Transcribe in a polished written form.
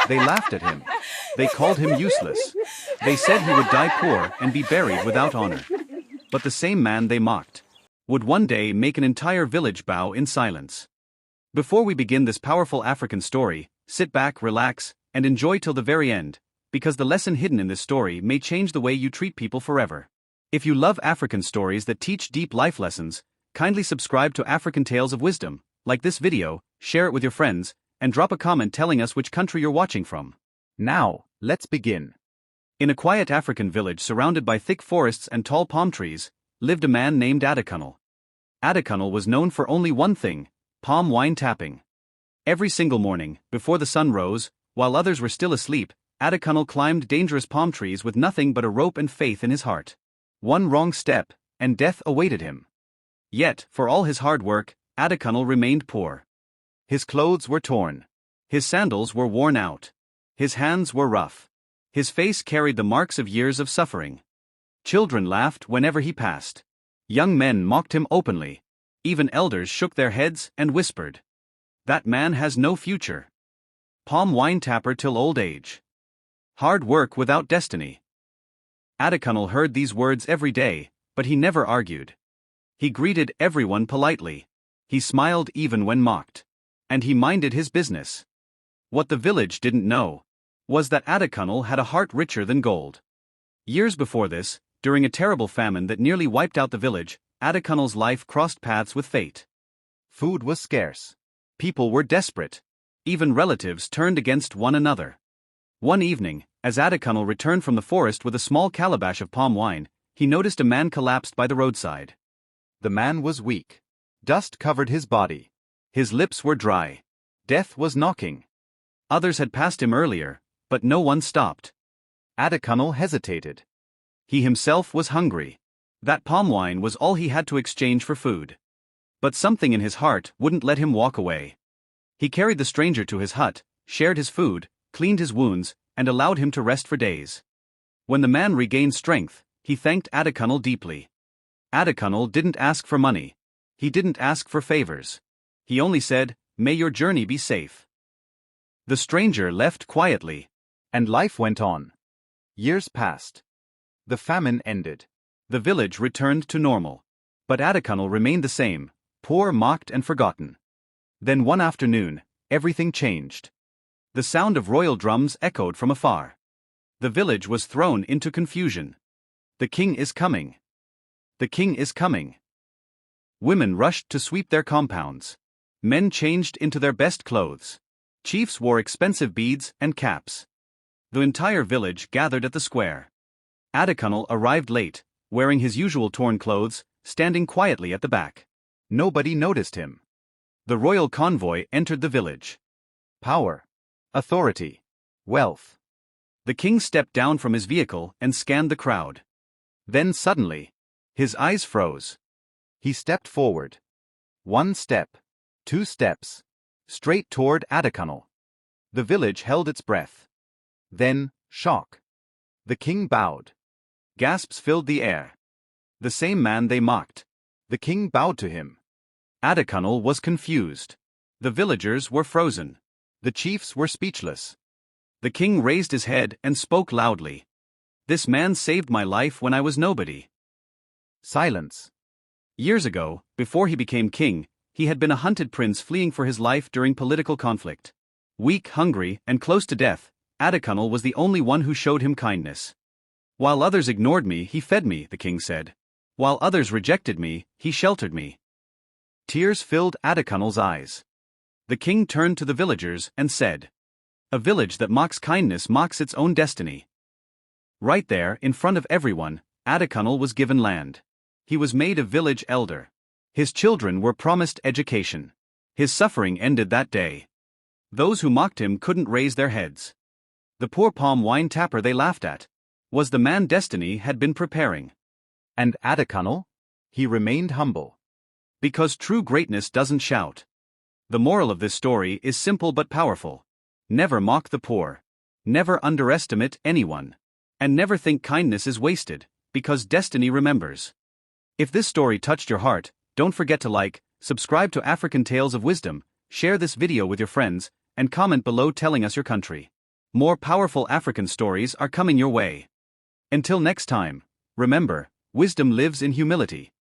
They laughed at him. They called him useless. They said he would die poor and be buried without honor. But the same man they mocked would one day make an entire village bow in silence. Before we begin this powerful African story, sit back, relax, and enjoy till the very end, because the lesson hidden in this story may change the way you treat people forever. If you love African stories that teach deep life lessons, kindly subscribe to African Tales of Wisdom, like this video, share it with your friends, and drop a comment telling us which country you're watching from. Now, let's begin. In a quiet African village surrounded by thick forests and tall palm trees, lived a man named Adakunnel. Adakunnel was known for only one thing: palm wine tapping. Every single morning, before the sun rose, while others were still asleep, Adakunnel climbed dangerous palm trees with nothing but a rope and faith in his heart. One wrong step, and death awaited him. Yet, for all his hard work, Adakunnel remained poor. His clothes were torn. His sandals were worn out. His hands were rough. His face carried the marks of years of suffering. Children laughed whenever he passed. Young men mocked him openly. Even elders shook their heads and whispered, "That man has no future. Palm wine tapper till old age. Hard work without destiny." Adakunnel heard these words every day, but he never argued. He greeted everyone politely. He smiled even when mocked. And he minded his business. What the village didn't know was that Adakunnel had a heart richer than gold. Years before this, during a terrible famine that nearly wiped out the village, Adakunnel's life crossed paths with fate. Food was scarce. People were desperate. Even relatives turned against one another. One evening, as Adakunnel returned from the forest with a small calabash of palm wine, he noticed a man collapsed by the roadside. The man was weak. Dust covered his body. His lips were dry. Death was knocking. Others had passed him earlier, but no one stopped. Adakunnel hesitated. He himself was hungry. That palm wine was all he had to exchange for food. But something in his heart wouldn't let him walk away. He carried the stranger to his hut, shared his food, cleaned his wounds, and allowed him to rest for days. When the man regained strength, he thanked Adakunnel deeply. Adakunnel didn't ask for money. He didn't ask for favors. He only said, "May your journey be safe." The stranger left quietly. And life went on. Years passed. The famine ended. The village returned to normal. But Adakunnel remained the same, poor, mocked, and forgotten. Then one afternoon, everything changed. The sound of royal drums echoed from afar. The village was thrown into confusion. "The king is coming. The king is coming." Women rushed to sweep their compounds. Men changed into their best clothes. Chiefs wore expensive beads and caps. The entire village gathered at the square. Adakunnel arrived late, wearing his usual torn clothes, standing quietly at the back. Nobody noticed him. The royal convoy entered the village. Power, authority, wealth. The king stepped down from his vehicle and scanned the crowd. Then suddenly, his eyes froze. He stepped forward. One step, two steps, straight toward Adakunnel. The village held its breath. Then, shock. The king bowed. Gasps filled the air. The same man they mocked. The king bowed to him. Adakunnel was confused. The villagers were frozen. The chiefs were speechless. The king raised his head and spoke loudly. "This man saved my life when I was nobody." Silence. Years ago, before he became king, he had been a hunted prince fleeing for his life during political conflict. Weak, hungry, and close to death, Adakunnel was the only one who showed him kindness. "While others ignored me, he fed me," the king said. "While others rejected me, he sheltered me." Tears filled Adakunnel's eyes. The king turned to the villagers and said, "A village that mocks kindness mocks its own destiny." Right there, in front of everyone, Adakunnel was given land. He was made a village elder. His children were promised education. His suffering ended that day. Those who mocked him couldn't raise their heads. The poor palm wine tapper they laughed at was the man destiny had been preparing. And Adakunnel? He remained humble. Because true greatness doesn't shout. The moral of this story is simple but powerful. Never mock the poor. Never underestimate anyone. And never think kindness is wasted, because destiny remembers. If this story touched your heart, don't forget to like, subscribe to African Tales of Wisdom, share this video with your friends, and comment below telling us your country. More powerful African stories are coming your way. Until next time, remember, wisdom lives in humility.